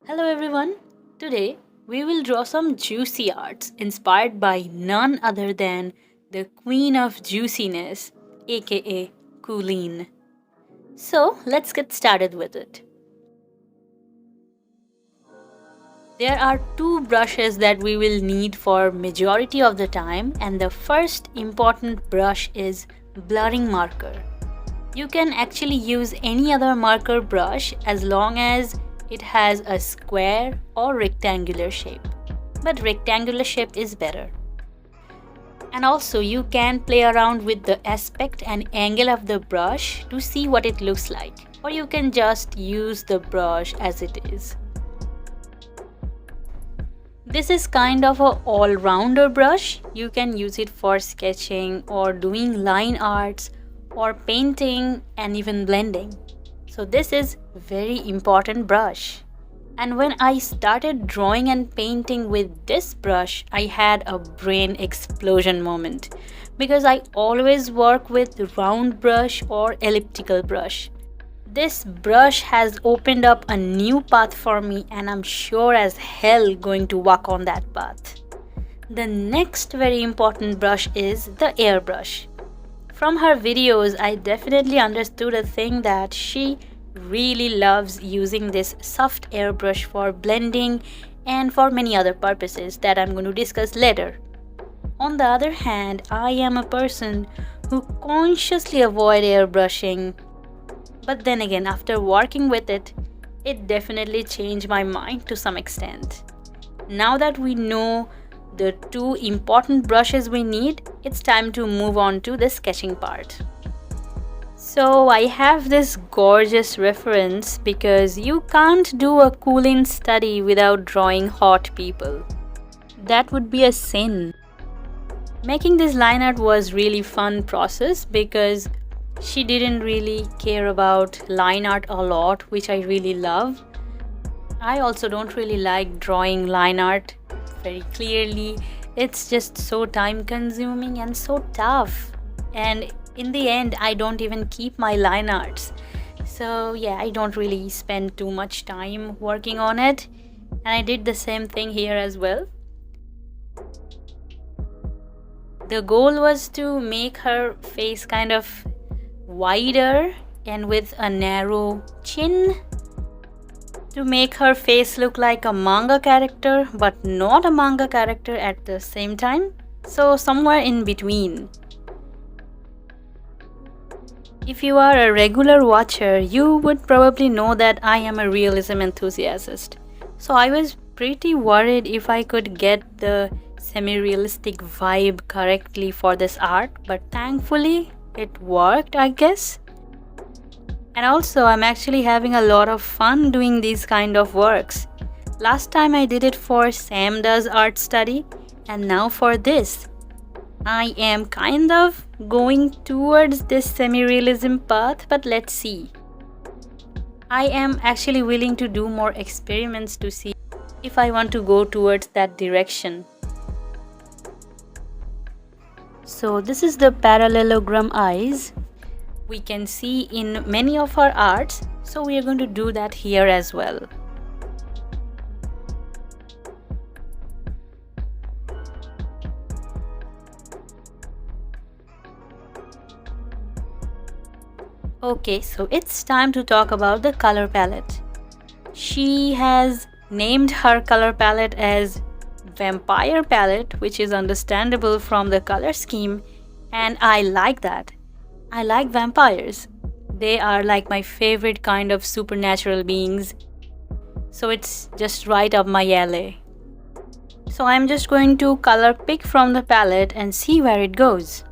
Hello everyone. Today we will draw some juicy arts inspired by none other than the Queen of Juiciness, aka Kooleen. So let's get started with it. There are two brushes that we will need for majority of the time, and the first important brush is blurring marker. You can actually use any other marker brush as long as it has a square or rectangular shape. But rectangular shape is better. And also you can play around with the aspect and angle of the brush to see what it looks like. Or you can just use the brush as it is. This is kind of a all-rounder brush. You can use it for sketching or doing line arts or painting and even blending. So this is very important brush. And when I started drawing and painting with this brush, I had a brain explosion moment because I always work with round brush or elliptical brush. This brush has opened up a new path for me, and I'm sure as hell going to walk on that path. The next very important brush is the airbrush. From her videos, I definitely understood a thing that she really loves using this soft airbrush for blending and for many other purposes that I'm going to discuss later. On the other hand, I am a person who consciously avoid airbrushing, but then again, after working with it, it definitely changed my mind to some extent. Now that we know the two important brushes we need, it's time to move on to the sketching part. So I have this gorgeous reference because you can't do a Kooleen study without drawing hot people. That would be a sin. Making this line art was really fun process because she didn't really care about line art a lot, which I really love. I also don't really like drawing line art very clearly. It's just so time consuming and so tough. And in the end, I don't even keep my line arts. So yeah, I don't really spend too much time working on it. And I did the same thing here as well. The goal was to make her face kind of wider and with a narrow chin, to make her face look like a manga character but not a manga character at the same time. So somewhere in between. If you are a regular watcher, you would probably know that I am a realism enthusiast. So I was pretty worried if I could get the semi-realistic vibe correctly for this art, but thankfully it worked, I guess. And also, I'm actually having a lot of fun doing these kind of works. Last time I did it for Sam Does Art Study, and now for this. I am kind of going towards this semi-realism path, but let's see. I am actually willing to do more experiments to see if I want to go towards that direction. So this is the parallelogram eyes we can see in many of our arts, so we are going to do that here as well. Okay, so it's time to talk about the color palette. She has named her color palette as Vampire Palette, which is understandable from the color scheme, and I like that. I like vampires. They are like my favorite kind of supernatural beings. So it's just right up my alley. So I'm just going to color pick from the palette and see where it goes.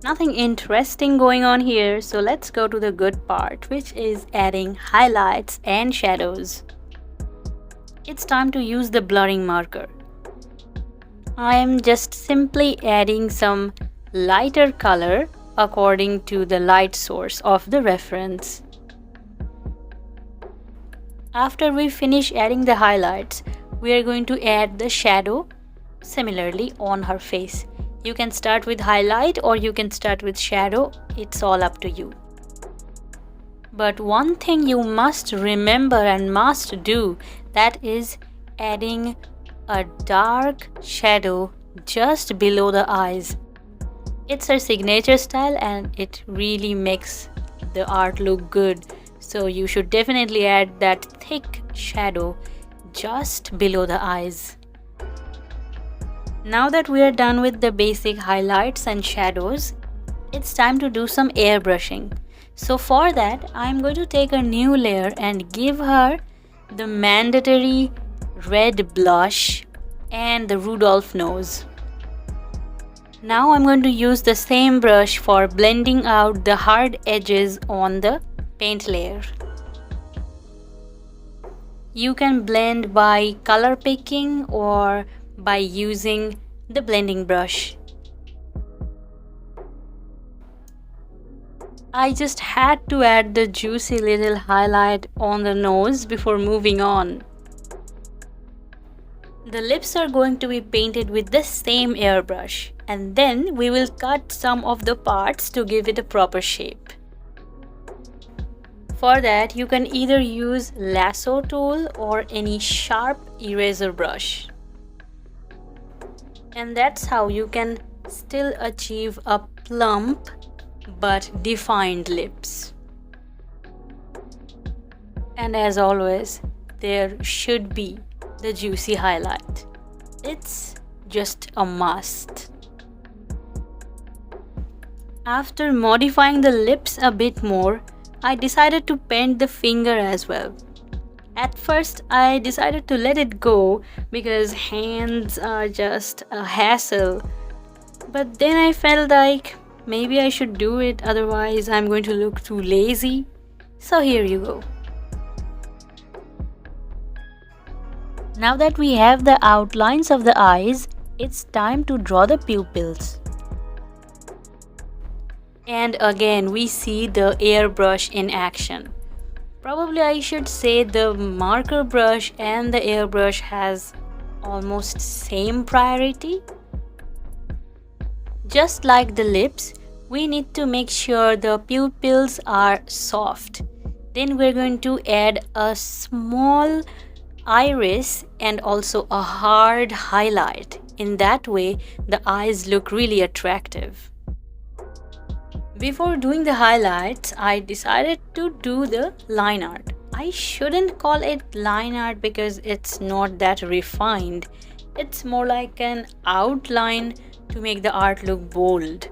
Nothing interesting going on here, so let's go to the good part, which is adding highlights and shadows. It's time to use the blurring marker. I am just simply adding some lighter color according to the light source of the reference. After we finish adding the highlights, we are going to add the shadow similarly on her face. You can start with highlight or you can start with shadow, it's all up to you. But one thing you must remember and must do, that is adding a dark shadow just below the eyes. It's her signature style and it really makes the art look good. So you should definitely add that thick shadow just below the eyes. Now that we are done with the basic highlights and shadows, it's time to do some airbrushing. So for that, I'm going to take a new layer and give her the mandatory red blush and the Rudolph nose. Now I'm going to use the same brush for blending out the hard edges on the paint layer. You can blend by color picking or by using the blending brush. I just had to add the juicy little highlight on the nose before moving on. The lips are going to be painted with the same airbrush, and then we will cut some of the parts to give it a proper shape. For that, you can either use lasso tool or any sharp eraser brush. And that's how you can still achieve a plump but defined lips. And as always, there should be the juicy highlight. It's just a must. After modifying the lips a bit more, I decided to paint the finger as well. At first, I decided to let it go because hands are just a hassle. But then I felt like maybe I should do it, otherwise I'm going to look too lazy. So here you go. Now that we have the outlines of the eyes, it's time to draw the pupils. And again, we see the airbrush in action. Probably I should say the marker brush and the airbrush has almost same priority. Just like the lips, we need to make sure the pupils are soft. Then we're going to add a small iris and also a hard highlight. In that way, the eyes look really attractive. Before doing the highlights, I decided to do the line art. I shouldn't call it line art because it's not that refined. It's more like an outline to make the art look bold.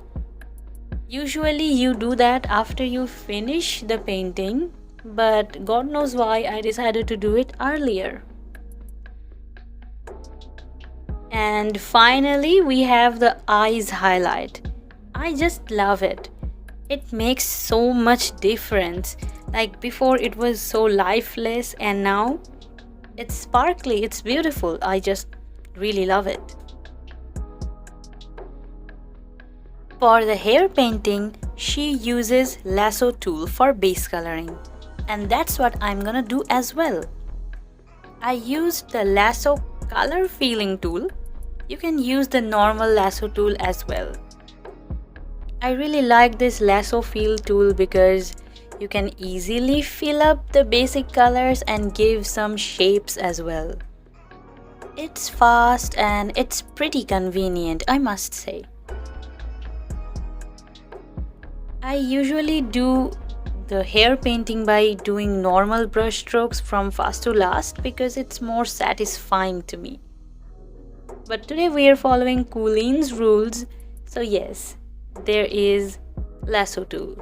Usually you do that after you finish the painting, but God knows why I decided to do it earlier. And finally, we have the eyes highlight. I just love it. It makes so much difference. Like before it was so lifeless and now it's sparkly, it's beautiful. I just really love it. For the hair painting, she uses lasso tool for base coloring. And that's what I'm gonna do as well. I used the lasso color filling tool. You can use the normal lasso tool as well. I really like this lasso fill tool because you can easily fill up the basic colors and give some shapes as well. It's fast and it's pretty convenient, I must say. I usually do the hair painting by doing normal brush strokes from first to last because it's more satisfying to me. But today we are following Kooleen's rules, so yes, there is lasso tool.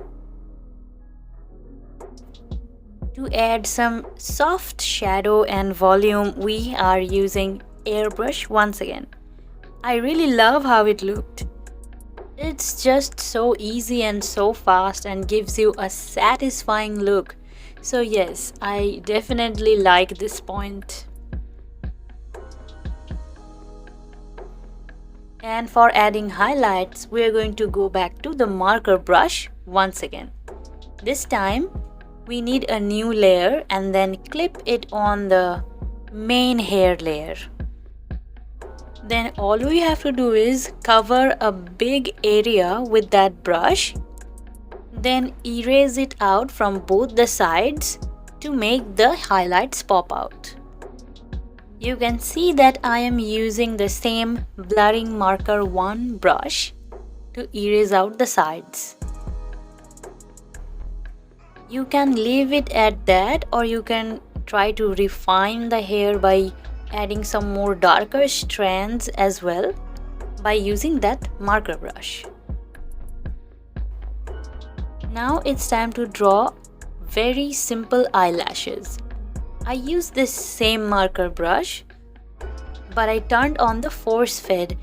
To add some soft shadow and volume, we are using airbrush once again. I really love how it looked. It's just so easy and so fast and gives you a satisfying look. So yes, I definitely like this point. And for adding highlights, we are going to go back to the marker brush once again. This time, we need a new layer and then clip it on the main hair layer. Then all we have to do is cover a big area with that brush. Then erase it out from both the sides to make the highlights pop out. You can see that I am using the same blurring marker 1 brush to erase out the sides. You can leave it at that, or you can try to refine the hair by adding some more darker strands as well by using that marker brush. Now it's time to draw very simple eyelashes. I used this same marker brush, but I turned on the force fed.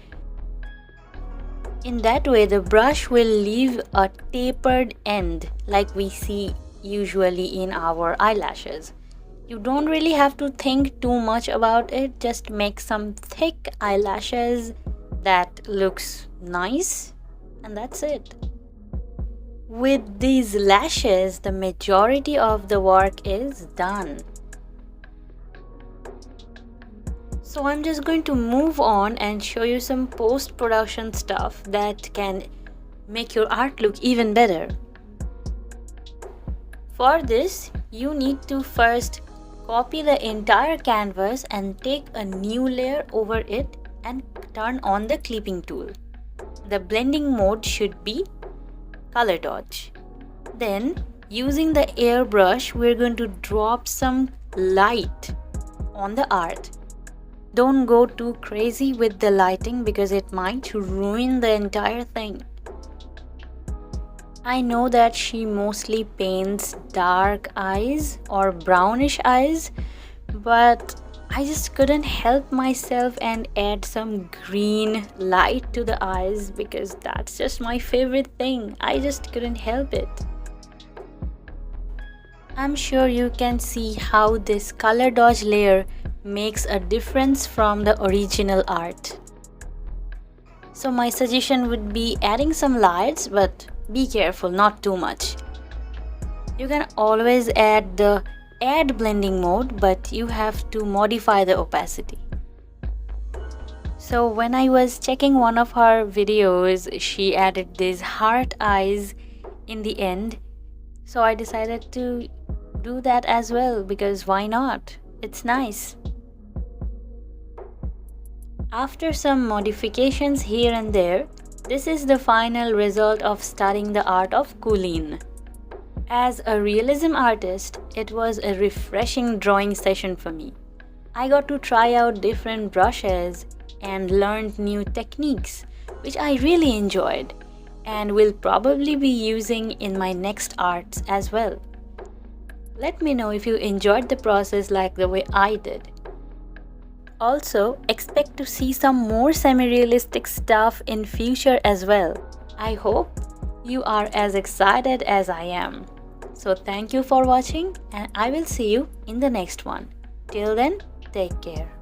In that way, the brush will leave a tapered end like we see usually in our eyelashes. You don't really have to think too much about it, just make some thick eyelashes that looks nice, and that's it. With these lashes, the majority of the work is done. So I'm just going to move on and show you some post-production stuff that can make your art look even better. For this, you need to first copy the entire canvas and take a new layer over it and turn on the clipping tool. The blending mode should be color dodge. Then, using the airbrush, we're going to drop some light on the art. Don't go too crazy with the lighting because it might ruin the entire thing. I know that she mostly paints dark eyes or brownish eyes, but I just couldn't help myself and add some green light to the eyes because that's just my favorite thing. I just couldn't help it. I'm sure you can see how this color dodge layer makes a difference from the original art. So my suggestion would be adding some lights, but be careful, not too much. You can always add the add blending mode, but you have to modify the opacity. So when I was checking one of her videos, she added these heart eyes in the end. So I decided to do that as well because why not? It's nice. After some modifications here and there, this is the final result of studying the art of Kooleen. As a realism artist, it was a refreshing drawing session for me. I got to try out different brushes and learned new techniques, which I really enjoyed and will probably be using in my next arts as well. Let me know if you enjoyed the process like the way I did. Also, expect to see some more semi-realistic stuff in future as well. I hope you are as excited as I am. So thank you for watching and I will see you in the next one. Till then, take care.